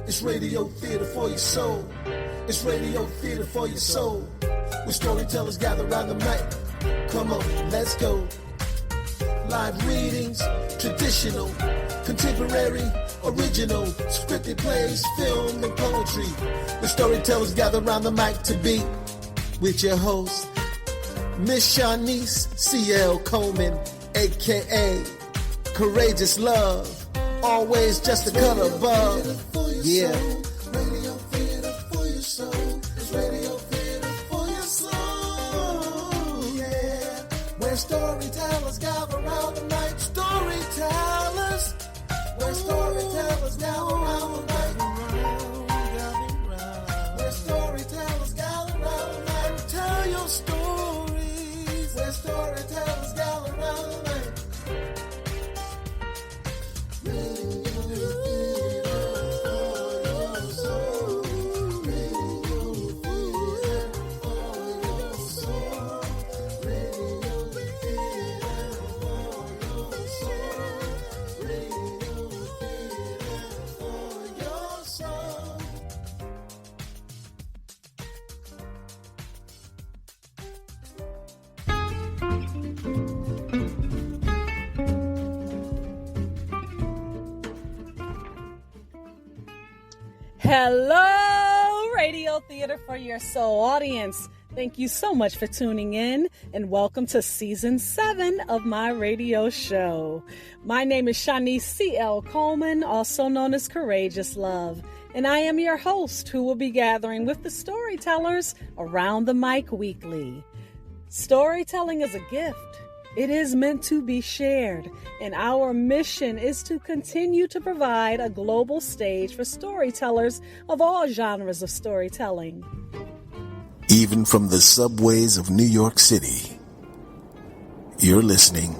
It's radio theater for your soul. It's radio theater for your soul. Where storytellers gather around the mic. Come on, let's go. Live readings, traditional, contemporary, original, scripted plays, film, and poetry. Where storytellers gather around the mic to be with your host, Miss Shanice C.L. Coleman, a.k.a. Courageous Love. Always just a color above. Yeah. Radio theater for your soul. It's radio theater for your soul. Yeah. Where storytellers gather around the night. Storytellers. Where storytellers gather around the night. Where storytellers gather around the night. Tell your stories. Where storytellers gather around the night. Hello, Radio Theater for Your Soul audience. Thank you so much for tuning in and welcome to Season 7 of my radio show. My name is Shanice C.L. Coleman, also known as Courageous Love, and I am your host who will be gathering with the storytellers around the mic weekly. Storytelling is a gift. It is meant to be shared, and our mission is to continue to provide a global stage for storytellers of all genres of storytelling. Even from the subways of New York City, you're listening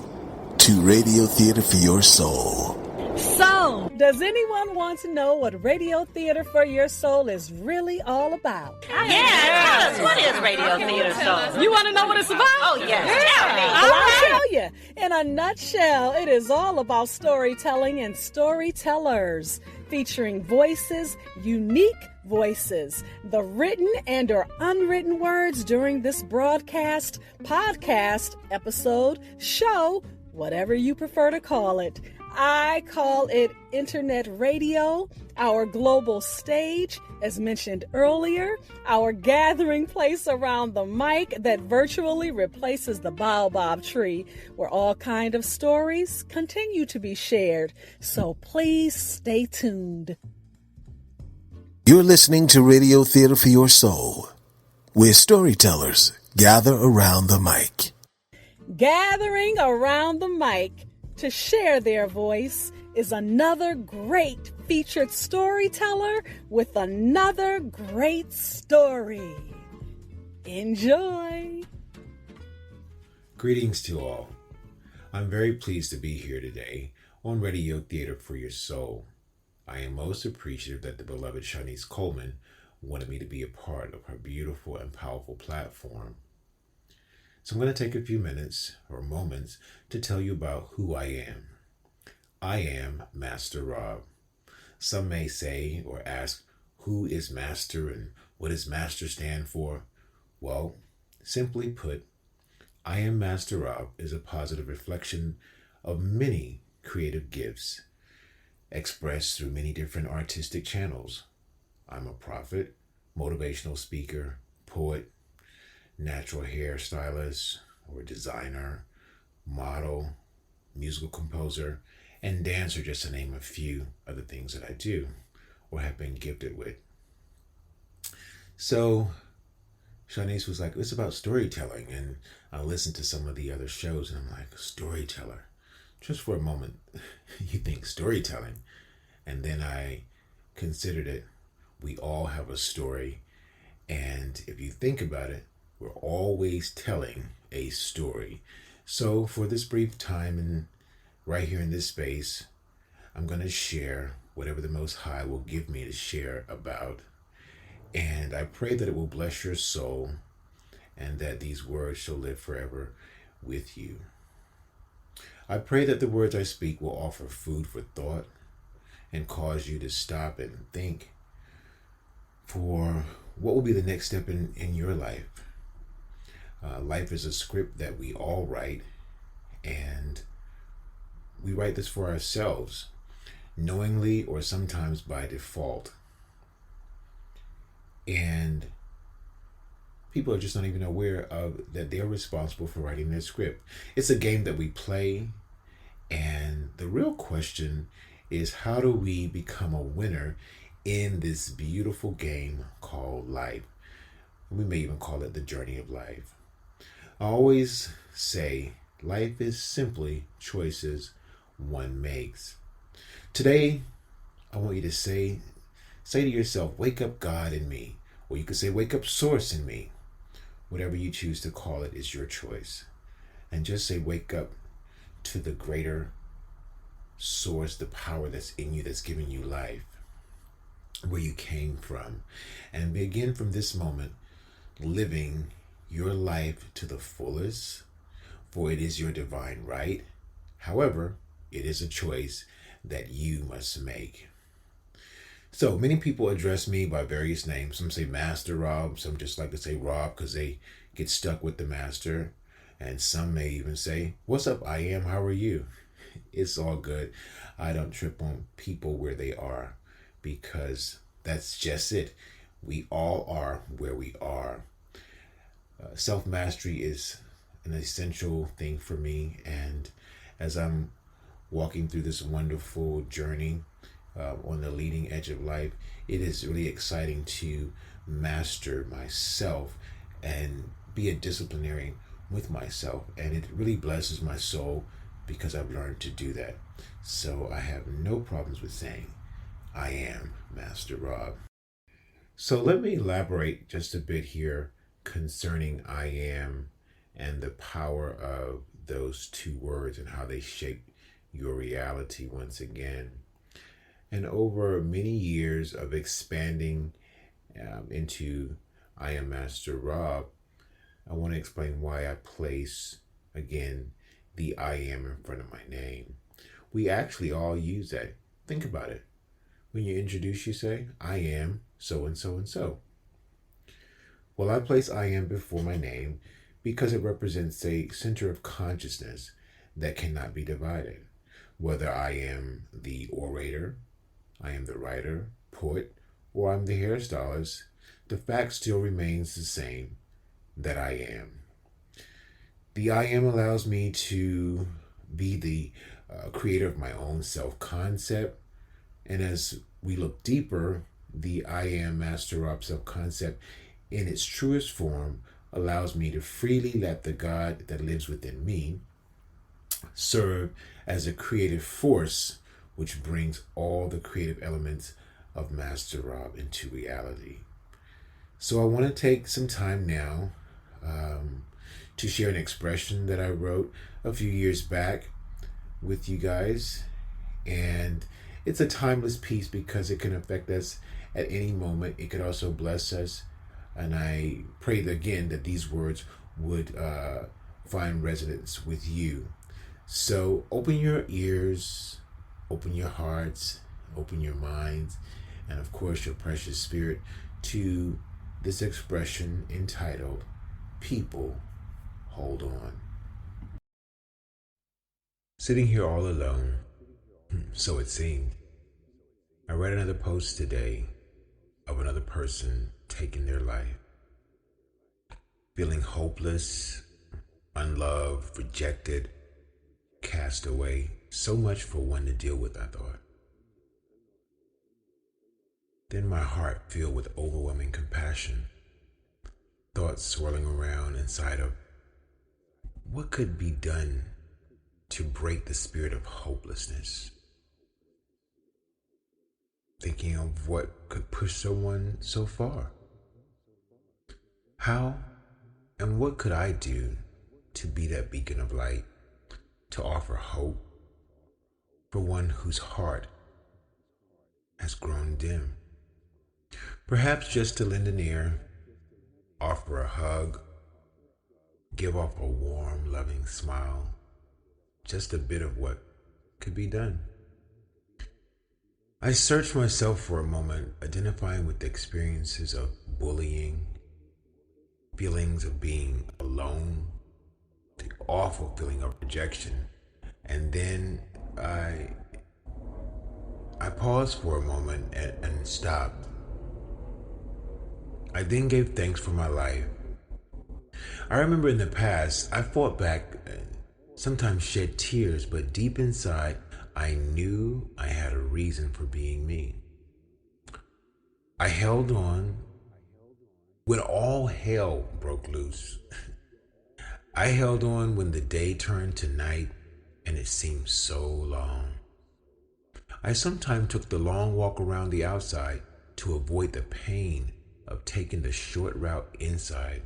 to Radio Theater for Your Soul. So, does anyone want to know what Radio Theater for Your Soul is really all about? Yeah, tell us, what is Radio Theater Soul? You want to know what it's about? Oh, yes, tell me. I'll tell you. In a nutshell, it is all about storytelling and storytellers, featuring voices, unique voices, the written and or unwritten words during this broadcast, podcast, episode, show, whatever you prefer to call it. I call it internet radio, our global stage, as mentioned earlier, our gathering place around the mic that virtually replaces the baobab tree, where all kinds of stories continue to be shared. So please stay tuned. You're listening to Radio Theater for Your Soul, where storytellers gather around the mic. Gathering around the mic to share their voice is another great featured storyteller with another great story. Enjoy. Greetings to all. I'm very pleased to be here today on Radio Theater for Your Soul. I am most appreciative that the beloved Shanice Coleman wanted me to be a part of her beautiful and powerful platform. So I'm going to take a few minutes or moments to tell you about who I am. I am Master Rob. Some may say or ask, who is Master and what does Master stand for? Well, simply put, I am Master Rob is a positive reflection of many creative gifts expressed through many different artistic channels. I'm a prophet, motivational speaker, poet, natural hairstylist or designer, model, musical composer, and dancer, just to name a few of the things that I do or have been gifted with. So Shanice was like, it's about storytelling, and I listened to some of the other shows and I'm like, storyteller. Just for a moment, you think storytelling, and then I considered it. We all have a story, and if you think about it, we're always telling a story. So for this brief time and right here in this space, I'm going to share whatever the Most High will give me to share about. And I pray that it will bless your soul and that these words shall live forever with you. I pray that the words I speak will offer food for thought and cause you to stop and think for what will be the next step in your life. Life is a script that we all write, and we write this for ourselves, knowingly or sometimes by default. And people are just not even aware of that they're responsible for writing their script. It's a game that we play, and the real question is, how do we become a winner in this beautiful game called life? We may even call it the journey of life. I always say life is simply choices one makes. Today, I want you to say to yourself, wake up God in me. Or you could say, wake up source in me. Whatever you choose to call it is your choice. And just say, wake up to the greater source, the power that's in you, that's giving you life, where you came from. And begin from this moment living your life to the fullest, for it is your divine right. However, it is a choice that you must make. So many people address me by various names. Some say Master Rob, some just like to say Rob because they get stuck with the master. And some may even say, what's up, I am, how are you? It's all good. I don't trip on people where they are, because that's just it. We all are where we are. Self-mastery is an essential thing for me. And as I'm walking through this wonderful journey on the leading edge of life, it is really exciting to master myself and be a disciplinarian with myself. And it really blesses my soul because I've learned to do that. So I have no problems with saying, I am Master Rob. So let me elaborate just a bit here concerning I am and the power of those two words and how they shape your reality once again. And over many years of expanding into I am Master Rob, I want to explain why I place, again, the I am in front of my name. We actually all use that. Think about it. When you introduce, you say, I am so and so and so. Well, I place I am before my name because it represents a center of consciousness that cannot be divided. Whether I am the orator, I am the writer, poet, or I'm the hairstylist, the fact still remains the same, that I am. The I am allows me to be the creator of my own self-concept. And as we look deeper, the I am Master Rob self-concept in its truest form allows me to freely let the God that lives within me serve as a creative force which brings all the creative elements of Master Rob into reality. So I want to take some time now to share an expression that I wrote a few years back with you guys. And it's a timeless piece because it can affect us at any moment. It could also bless us. And I pray again that these words would find resonance with you. So open your ears, open your hearts, open your minds, and of course your precious spirit to this expression entitled, People Hold On. Sitting here all alone, so it seemed, I read another post today of another person taking their life. Feeling hopeless, unloved, rejected, cast away. So much for one to deal with, I thought. Then my heart filled with overwhelming compassion. Thoughts swirling around inside of what could be done to break the spirit of hopelessness. Thinking of what could push someone so far. How and what could I do to be that beacon of light, to offer hope for one whose heart has grown dim? Perhaps just to lend an ear, offer a hug, give off a warm, loving smile, just a bit of what could be done. I searched myself for a moment, identifying with the experiences of bullying, feelings of being alone, the awful feeling of rejection. And then I paused for a moment and stopped. I then gave thanks for my life. I remember in the past, I fought back, sometimes shed tears, but deep inside, I knew I had a reason for being me. I held on when all hell broke loose. I held on when the day turned to night and it seemed so long. I sometimes took the long walk around the outside to avoid the pain of taking the short route inside,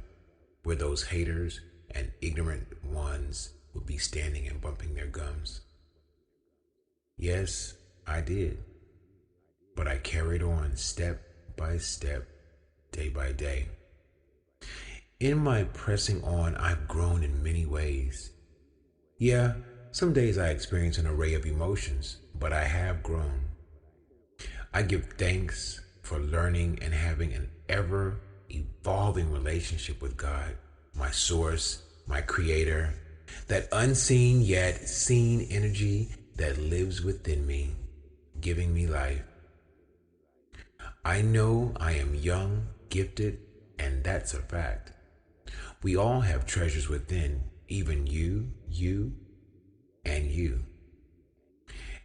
where those haters and ignorant ones would be standing and bumping their gums. Yes, I did. But I carried on step by step, day by day. In my pressing on, I've grown in many ways. Yeah, some days I experience an array of emotions, but I have grown. I give thanks for learning and having an ever evolving relationship with God, my source, my creator, that unseen yet seen energy that lives within me, giving me life. I know I am young, gifted, and that's a fact. We all have treasures within, even you, and you.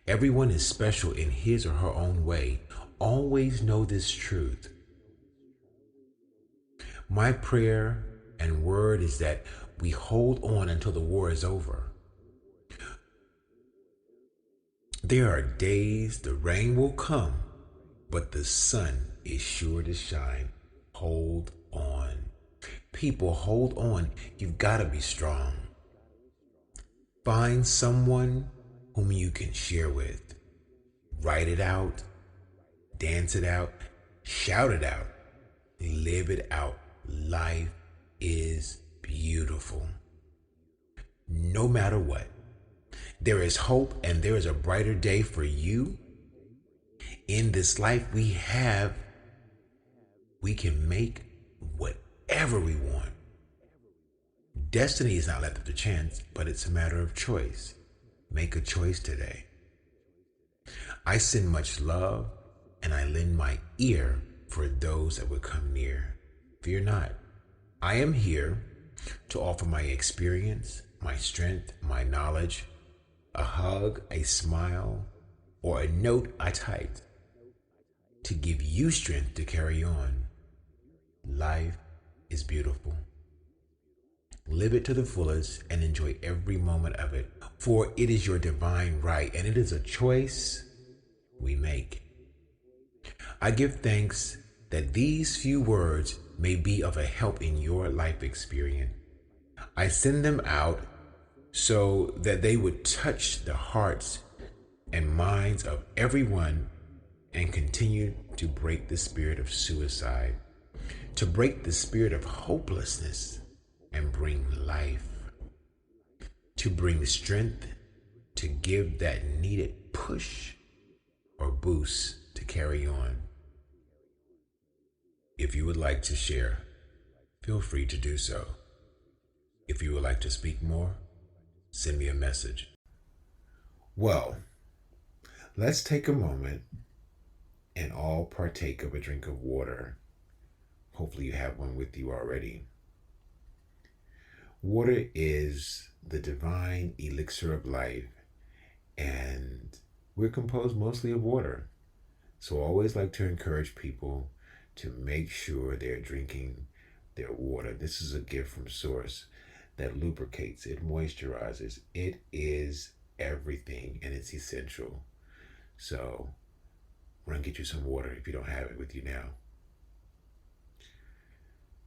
Everyone is special in his or her own way. Always know this truth. My prayer and word is that we hold on until the war is over. There are days the rain will come, but the sun is sure to shine. Hold on. People, hold on. You've got to be strong. Find someone whom you can share with. Write it out. Dance it out. Shout it out. Live it out. Life is beautiful. No matter what, there is hope and there is a brighter day for you. In this life we have, we can make whatever we want. Destiny is not left up to chance, but it's a matter of choice. Make a choice today. I send much love and I lend my ear for those that would come near. Fear not. I am here to offer my experience, my strength, my knowledge, a hug, a smile, or a note I typed to give you strength to carry on. Life is beautiful. Live it to the fullest and enjoy every moment of it, for it is your divine right and it is a choice we make. I give thanks that these few words may be of a help in your life experience. I send them out so that they would touch the hearts and minds of everyone and continue to break the spirit of suicide, to break the spirit of hopelessness and bring life, to bring strength, to give that needed push or boost to carry on. If you would like to share, feel free to do so. If you would like to speak more, send me a message. Well, let's take a moment and all partake of a drink of water. Hopefully you have one with you already. Water is the divine elixir of life, and we're composed mostly of water. So I always like to encourage people to make sure they're drinking their water. This is a gift from Source that lubricates, it moisturizes, it is everything, and it's essential. So I'm going to get you some water if you don't have it with you now.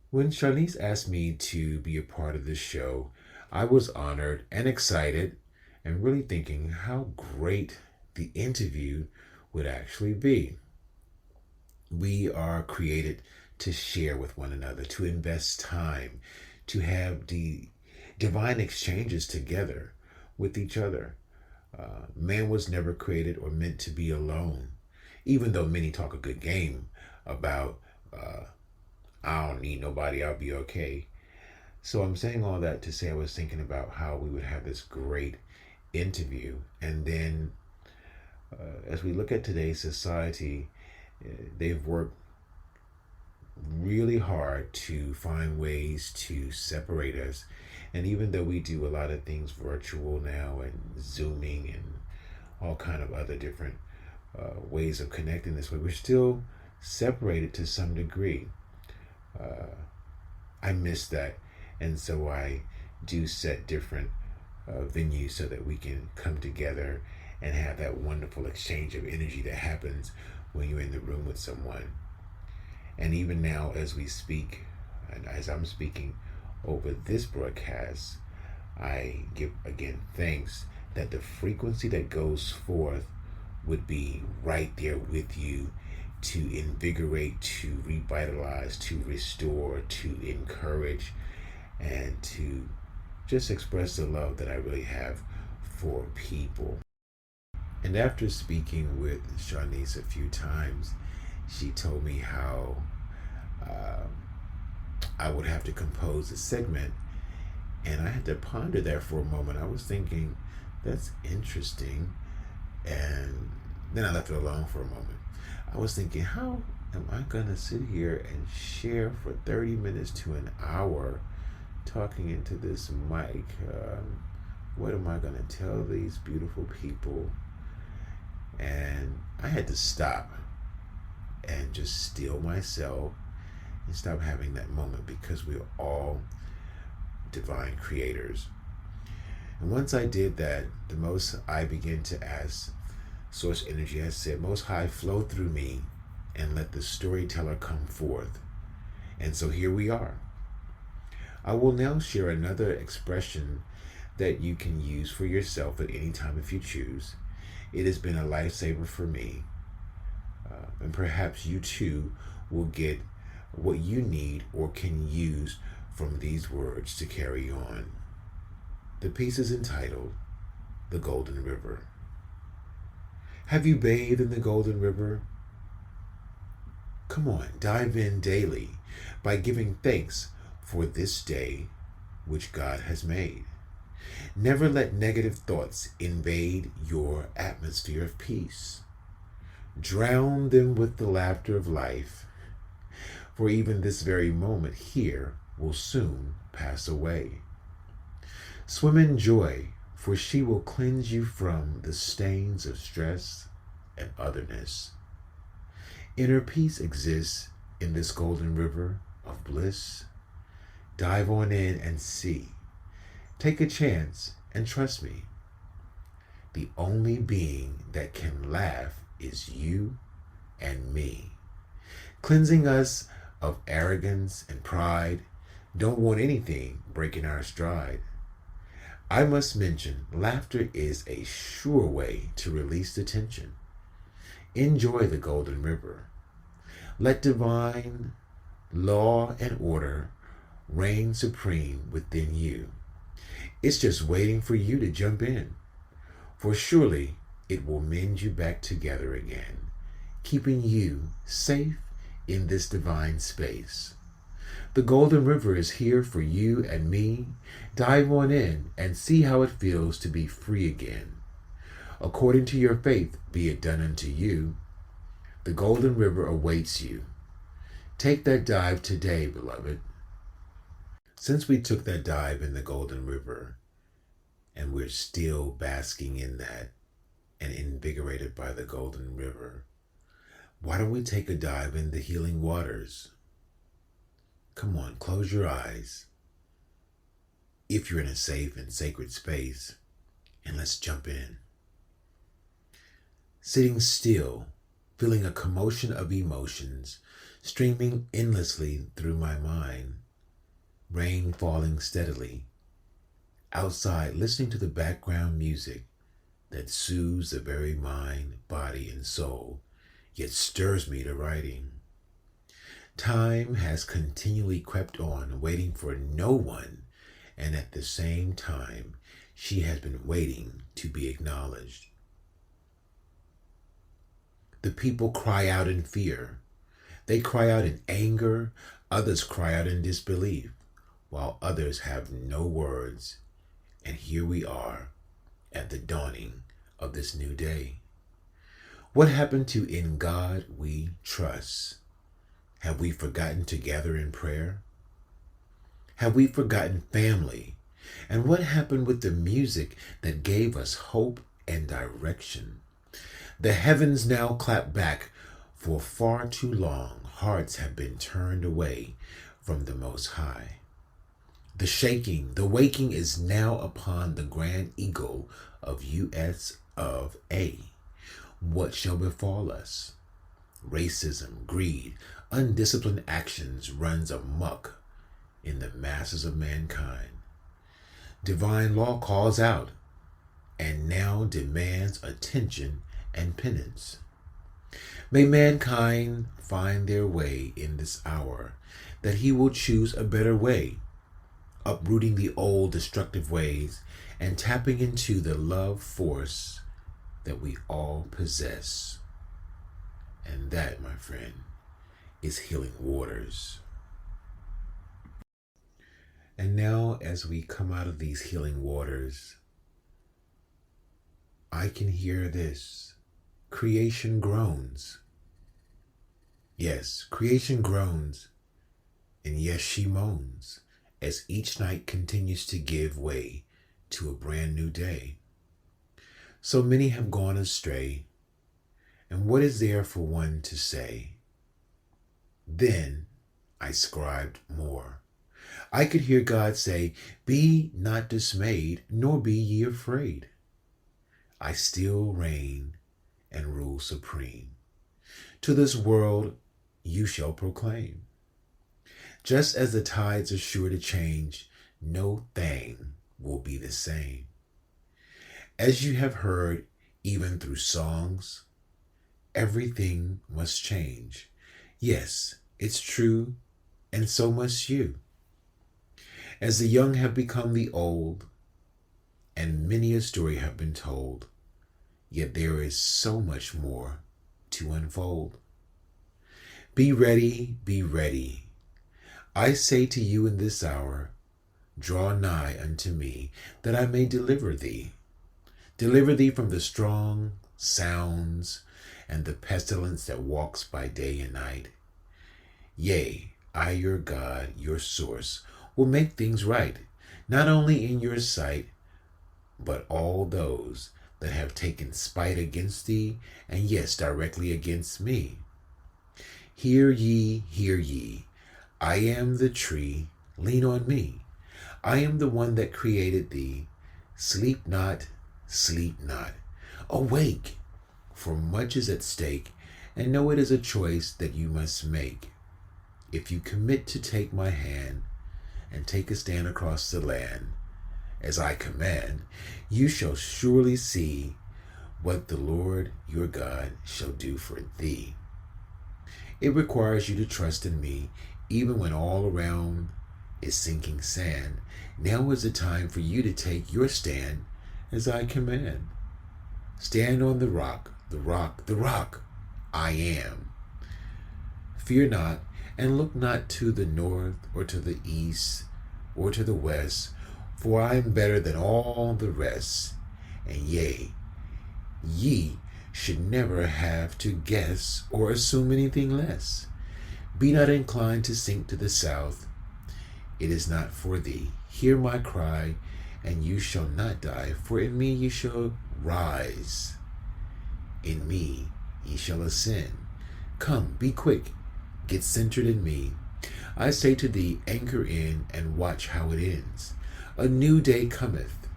When Charlize asked me to be a part of this show, I was honored and excited and really thinking how great the interview would actually be. We are created to share with one another, to invest time, to have the divine exchanges together with each other. Man was never created or meant to be alone. even though many talk a good game about, I don't need nobody, I'll be okay. So I'm saying all that to say I was thinking about how we would have this great interview. And then as we look at today's society, they've worked really hard to find ways to separate us. And even though we do a lot of things virtual now and Zooming and all kind of other different ways of connecting this way, we're still separated to some degree. I miss that. And so I do set different venues so that we can come together and have that wonderful exchange of energy that happens when you're in the room with someone. And even now, as we speak, and as I'm speaking over this broadcast, I give again thanks that the frequency that goes forth would be right there with you to invigorate, to revitalize, to restore, to encourage, and to just express the love that I really have for people. And after speaking with Shanice a few times, she told me how I would have to compose a segment. And I had to ponder that for a moment. I was thinking, that's interesting. And then I left it alone for a moment. I was thinking, how am I going to sit here and share for 30 minutes to an hour talking into this mic? What am I going to tell these beautiful people? And I had to stop and just still myself and stop having that moment, because we're all divine creators. And once I did that, the Most I began to ask Source Energy, I said, Most High, flow through me and let the storyteller come forth. And so here we are. I will now share another expression that you can use for yourself at any time if you choose. It has been a lifesaver for me. And perhaps you too will get what you need or can use from these words to carry on. The piece is entitled, The Golden River. Have you bathed in the Golden River? Come on, dive in daily by giving thanks for this day which God has made. Never let negative thoughts invade your atmosphere of peace. Drown them with the laughter of life, for even this very moment here will soon pass away. Swim in joy, for she will cleanse you from the stains of stress and otherness. Inner peace exists in this golden river of bliss. Dive on in and see. Take a chance and trust me. The only being that can laugh is you and me. Cleansing us of arrogance and pride. Don't want anything breaking our stride. I must mention, laughter is a sure way to release the tension. Enjoy the golden river. Let divine law and order reign supreme within you. It's just waiting for you to jump in, for surely it will mend you back together again, keeping you safe in this divine space. The Golden River is here for you and me. Dive on in and see how it feels to be free again. According to your faith, be it done unto you. The Golden River awaits you. Take that dive today, beloved. Since we took that dive in the Golden River, and we're still basking in that and invigorated by the Golden River, why don't we take a dive in the healing waters? Come on, close your eyes, if you're in a safe and sacred space, and let's jump in. Sitting still, feeling a commotion of emotions streaming endlessly through my mind, rain falling steadily. Outside, listening to the background music that soothes the very mind, body, and soul, yet stirs me to writing. Time has continually crept on, waiting for no one, and at the same time, she has been waiting to be acknowledged. The people cry out in fear. They cry out in anger. Others cry out in disbelief, while others have no words. And here we are at the dawning of this new day. What happened to "In God We Trust"? Have we forgotten to gather in prayer? Have we forgotten family? And what happened with the music that gave us hope and direction? The heavens now clap back. For far too long, hearts have been turned away from the Most High. The shaking, the waking is now upon the grand eagle of US of A. What shall befall us? Racism, greed, undisciplined actions runs amok in the masses of mankind. Divine law calls out and now demands attention and penance. May mankind find their way in this hour, that he will choose a better way, uprooting the old destructive ways and tapping into the love force that we all possess. And that, my friend, is healing waters. And now, as we come out of these healing waters, I can hear this. Creation groans. Yes, creation groans. And yes, she moans as each night continues to give way to a brand new day. So many have gone astray. And what is there for one to say? Then I scribed more. I could hear God say, "Be not dismayed, nor be ye afraid. I still reign and rule supreme. To this world you shall proclaim. Just as the tides are sure to change, no thing will be the same. As you have heard, even through songs, everything must change. Yes, it's true, and so must you. As the young have become the old, and many a story have been told, yet there is so much more to unfold. Be ready, be ready. I say to you in this hour, draw nigh unto me, that I may deliver thee. Deliver thee from the strong sounds and the pestilence that walks by day and night. Yea, I, your God, your source, will make things right, not only in your sight, but all those that have taken spite against thee, and yes, directly against me. Hear ye, hear ye. I am the tree, lean on me. I am the one that created thee. Sleep not, sleep not. Awake, for much is at stake, and know it is a choice that you must make. If you commit to take my hand and take a stand across the land, as I command, you shall surely see what the Lord your God shall do for thee. It requires you to trust in me, even when all around is sinking sand. Now is the time for you to take your stand as I command. Stand on the rock, the rock, the rock. I am. Fear not, and look not to the north or to the east or to the west, for I am better than all the rest. And yea, ye should never have to guess or assume anything less. Be not inclined to sink to the south. It is not for thee. Hear my cry, and you shall not die, for in me ye shall rise. In me ye shall ascend. Come, be quick, get centered in me. I say to thee, anchor in and watch how it ends. A new day cometh.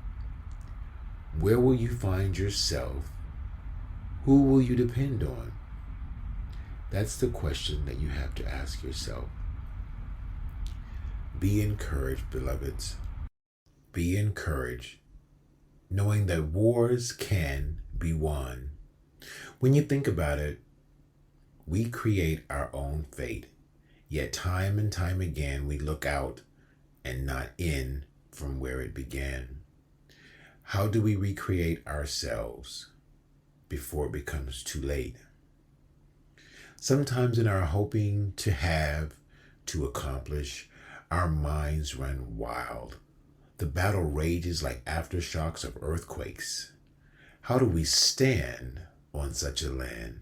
Where will you find yourself? Who will you depend on? That's the question that you have to ask yourself. Be encouraged, beloveds. Be encouraged, knowing that wars can be won. When you think about it, we create our own fate, yet time and time again we look out and not in from where it began. How do we recreate ourselves before it becomes too late? Sometimes in our hoping to have, to accomplish, our minds run wild. The battle rages like aftershocks of earthquakes. How do we stand on such a land?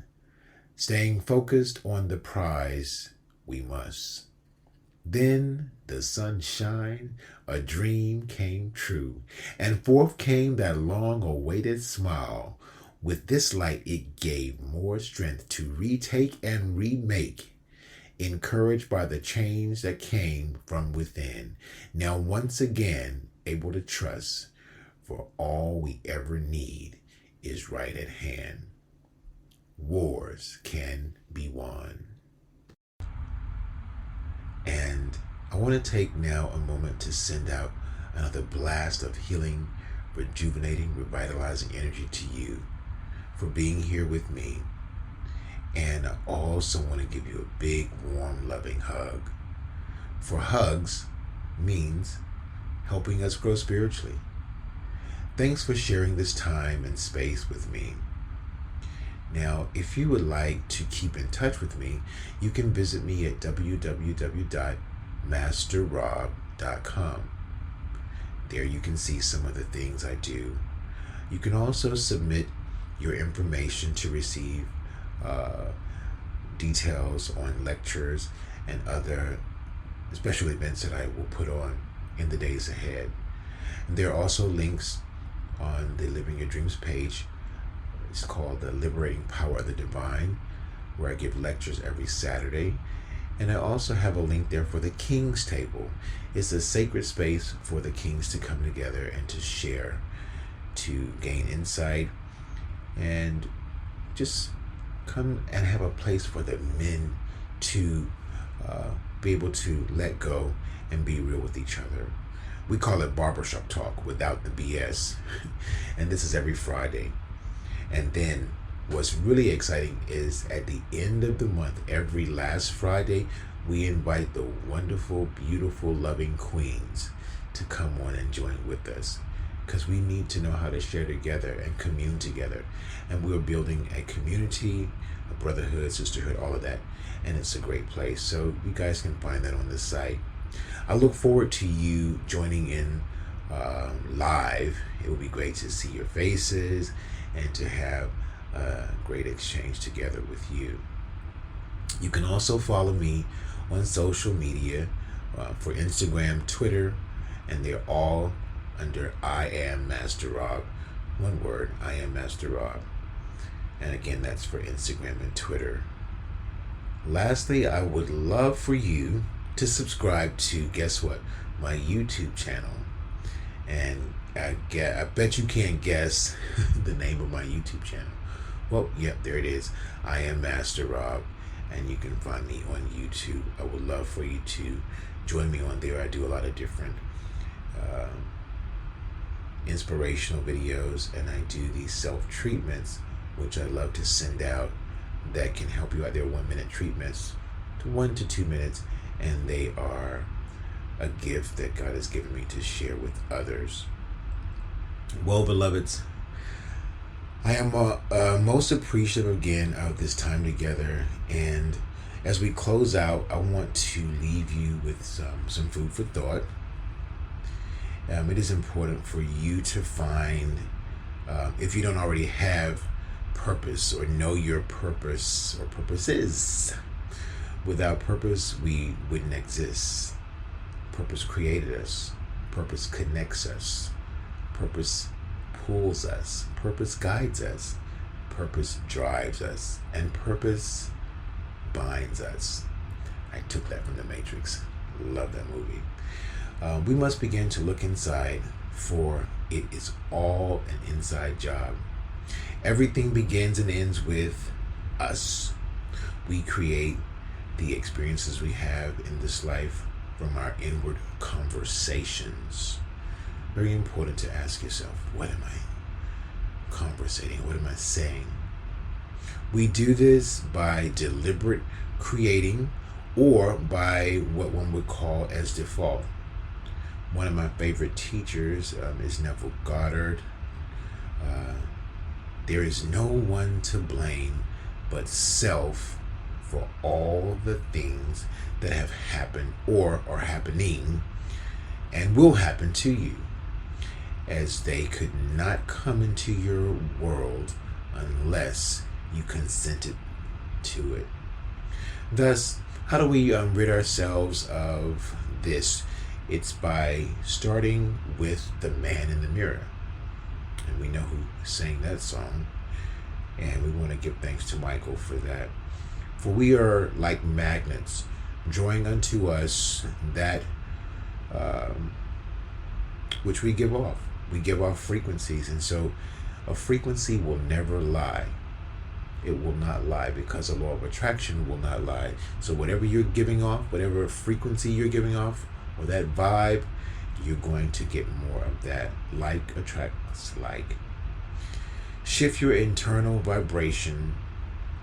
Staying focused on the prize, we must. Then the sun shined, a dream came true, and forth came that long-awaited smile. With this light it gave more strength to retake and remake, encouraged by the change that came from within. Now once again able to trust, for all we ever need is right at hand. Wars can be won. And I want to take now a moment to send out another blast of healing, rejuvenating, revitalizing energy to you for being here with me. And I also want to give you a big, warm, loving hug. For hugs means helping us grow spiritually. Thanks for sharing this time and space with me. Now, if you would like to keep in touch with me, you can visit me at www.masterrob.com. There you can see some of the things I do. You can also submit your information to receive details on lectures and other special events that I will put on in the days ahead. And there are also links on the Living Your Dreams page. It's called The Liberating Power of the Divine, where I give lectures every Saturday. And I also have a link there for the King's Table. It's a sacred space for the kings to come together and to share, to gain insight, and just come and have a place for the men to be able to let go and be real with each other. We call it barbershop talk without the BS. And this is every Friday. And then what's really exciting is at the end of the month, every last Friday, we invite the wonderful, beautiful, loving queens to come on and join with us, because we need to know how to share together and commune together. And we're building a community, a brotherhood, sisterhood, all of that. And it's a great place. So you guys can find that on the site. I look forward to you joining in live. It will be great to see your faces and to have a great exchange together with you. You can also follow me on social media for Instagram, Twitter, and they're all under I Am Master Rob. One word, I Am Master Rob. And again, that's for Instagram and Twitter. Lastly, I would love for you to subscribe to, guess what, my YouTube channel. And I bet you can't guess the name of my YouTube channel. Well, yep, there it is. I Am Master Rob, and you can find me on YouTube. I would love for you to join me on there. I do a lot of different inspirational videos, and I do these self-treatments, which I love to send out, that can help you out. They're 1-minute treatments to 1 to 2 minutes, and they are a gift that God has given me to share with others. Well, beloveds, I am most appreciative again of this time together. And as we close out, I want to leave you with some food for thought. It is important for you to find, if you don't already have purpose or know your purpose or purposes. Without purpose, we wouldn't exist. Purpose created us. Purpose connects us. Purpose pulls us. Purpose guides us. Purpose drives us. And purpose binds us. I took that from The Matrix. Love that movie. We must begin to look inside, for it is all an inside job. Everything begins and ends with us. We create the experiences we have in this life from our inward conversations. Very important to ask yourself, what am I conversating? What am I saying? We do this by deliberate creating or by what one would call as default. One of my favorite teachers is Neville Goddard. There is no one to blame but self for all the things that have happened or are happening and will happen to you, as they could not come into your world unless you consented to it. Thus, how do we rid ourselves of this? It's by starting with the man in the mirror. And we know who sang that song. And we want to give thanks to Michael for that. For we are like magnets, drawing unto us that which we give off. We give off frequencies. And so a frequency will never lie. It will not lie, because the law of attraction will not lie. So whatever you're giving off, whatever frequency you're giving off, or that vibe, you're going to get more of that. Like attracts like. Shift your internal vibration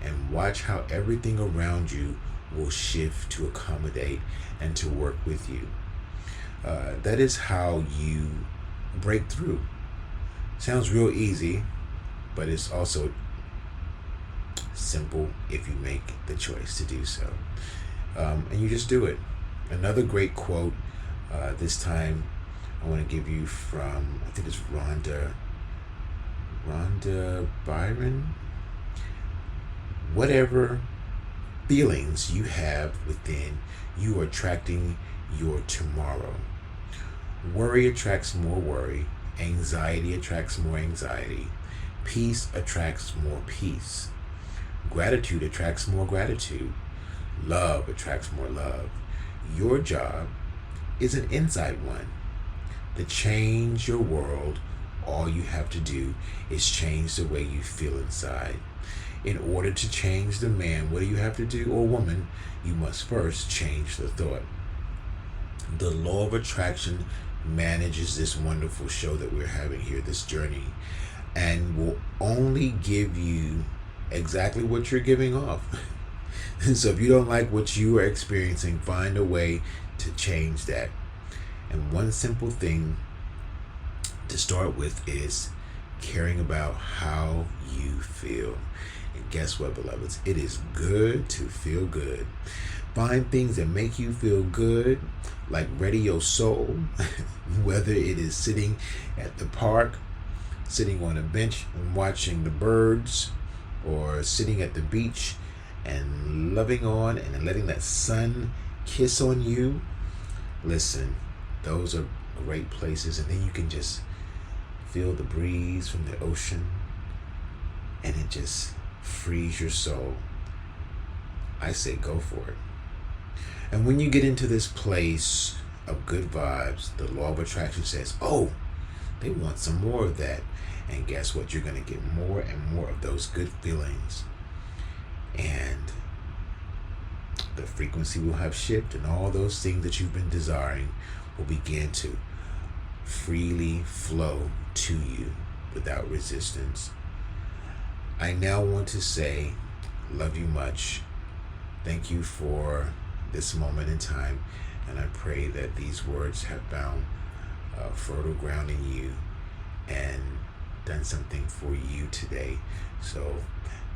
and watch how everything around you will shift to accommodate and to work with you. That is how you break through. Sounds real easy, but it's also simple if you make the choice to do so. And you just do it. Another great quote, this time I want to give you from, I think it's Rhonda Byron. Whatever feelings you have within, you are attracting your tomorrow. Worry attracts more worry. Anxiety attracts more anxiety. Peace attracts more peace. Gratitude attracts more gratitude. Love attracts more love. Your job is an inside one. To change your world, all you have to do is change the way you feel inside. In order to change the man, what do you have to do, or woman? You must first change the thought. The law of attraction manages this wonderful show that we're having here, this journey, and will only give you exactly what you're giving off. So if you don't like what you are experiencing, find a way to change that. And one simple thing to start with is caring about how you feel. And guess what, beloveds? It is good to feel good. Find things that make you feel good, like Radio Soul, whether it is sitting at the park, sitting on a bench and watching the birds, or sitting at the beach and loving on and letting that sun kiss on you. Listen, those are great places. And then you can just feel the breeze from the ocean, and it just frees your soul. I say go for it. And when you get into this place of good vibes, the law of attraction says, oh, they want some more of that. And guess what? You're going to get more and more of those good feelings. And the frequency will have shifted, and all those things that you've been desiring will begin to freely flow to you without resistance. I now want to say, love you much. Thank you for this moment in time. And I pray that these words have found fertile ground in you and done something for you today. So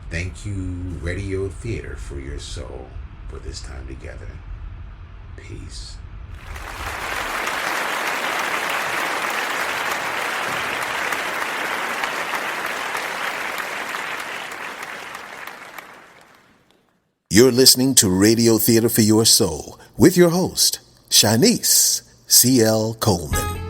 thank you, Radio Theater, for your soul, for this time together. Peace. You're listening to Radio Theater for Your Soul with your host, Shanice C.L. Coleman.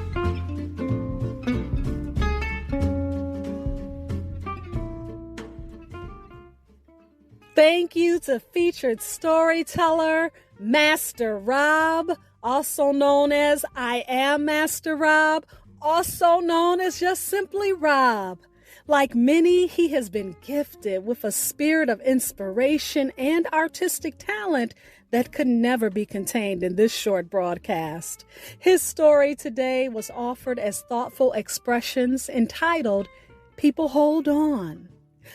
Thank you to Featured Storyteller, Master Rob, also known as I Am Master Rob, also known as just simply Rob. Like many, he has been gifted with a spirit of inspiration and artistic talent that could never be contained in this short broadcast. His story today was offered as thoughtful expressions entitled People Hold On,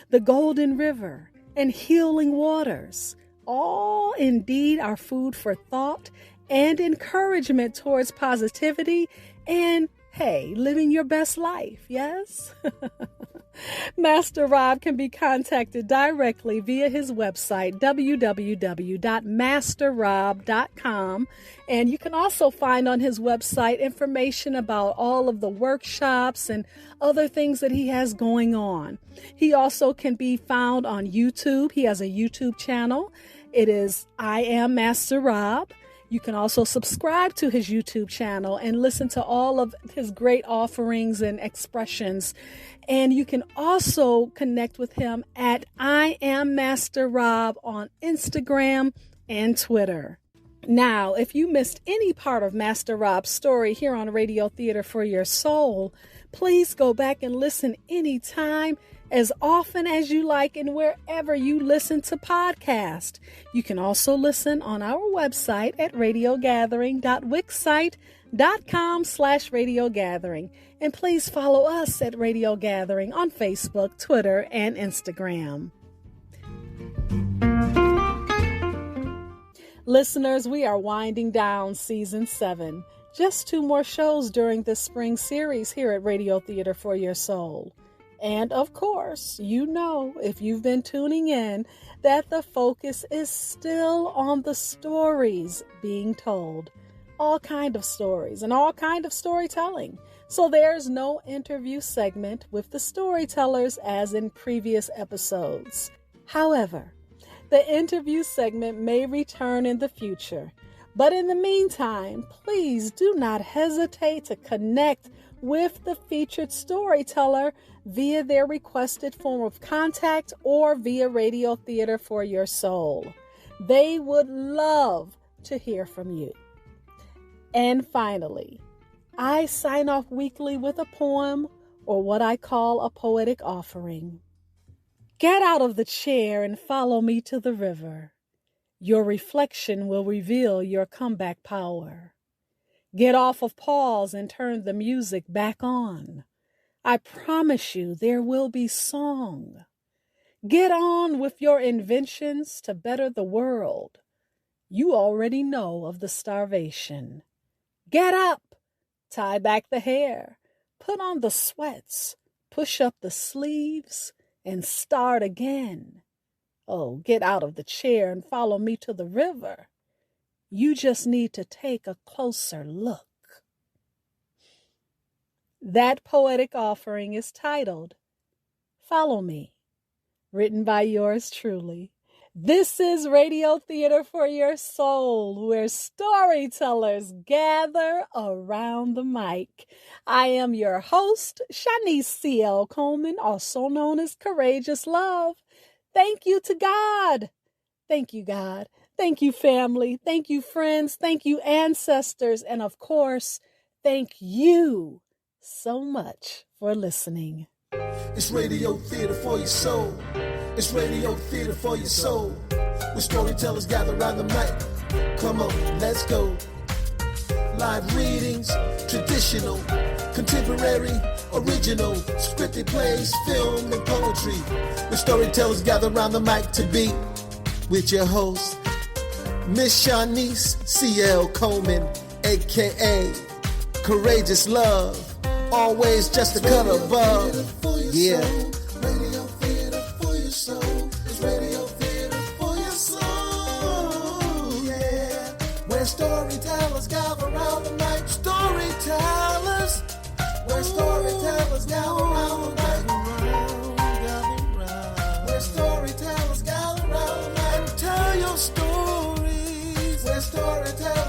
The Golden River, and Healing Waters. All indeed are food for thought and encouragement towards positivity and, hey, living your best life, yes? Master Rob can be contacted directly via his website, www.masterrob.com. And you can also find on his website information about all of the workshops and other things that he has going on. He also can be found on YouTube. He has a YouTube channel. It is I Am Master Rob. You can also subscribe to his YouTube channel and listen to all of his great offerings and expressions. And you can also connect with him at I Am Master Rob on Instagram and Twitter. Now, if you missed any part of Master Rob's story here on Radio Theater for Your Soul, please go back and listen anytime, as often as you like, and wherever you listen to podcasts. You can also listen on our website at radiogathering.wixsite.com/radiogathering. And please follow us at Radio Gathering on Facebook, Twitter, and Instagram. Listeners, we are winding down Season 7. Just 2 more shows during this spring series here at Radio Theater for Your Soul. And of course, you know, if you've been tuning in, that the focus is still on the stories being told. All kind of stories and all kind of storytelling. So there's no interview segment with the storytellers as in previous episodes. However, the interview segment may return in the future. But in the meantime, please do not hesitate to connect with the featured storyteller via their requested form of contact or via Radio Theater for Your Soul. They would love to hear from you. And finally, I sign off weekly with a poem, or what I call a poetic offering. Get out of the chair and follow me to the river. Your reflection will reveal your comeback power. Get off of pause and turn the music back on. I promise you there will be song. Get on with your inventions to better the world. You already know of the starvation. Get up, tie back the hair, put on the sweats, push up the sleeves, and start again. Oh, get out of the chair and follow me to the river. You just need to take a closer look. That poetic offering is titled, Follow Me, written by yours truly. This is Radio Theater for Your Soul, where storytellers gather around the mic. I am your host, Shanice C.L. Coleman, also known as Courageous Love. Thank you to God. Thank you, God. Thank you, family. Thank you, friends. Thank you, ancestors. And of course, thank you so much for listening. It's Radio Theater for Your Soul. It's Radio Theater for Your Soul. Where storytellers gather around the mic. Come on, let's go. Live readings, traditional, contemporary, original, scripted plays, film, and poetry. Where storytellers gather around the mic to be with your host, Miss Shanice C.L. Coleman, a.k.a. Courageous Love. Always just a cut above. Yeah. Radio Theater for Your Soul. It's Radio Theater for Your Soul. Yeah. Where storytellers gather around the mic. Storytellers. Where storytellers gather around the mic. Where storytellers gather around the mic. Tell your stories. Where storytellers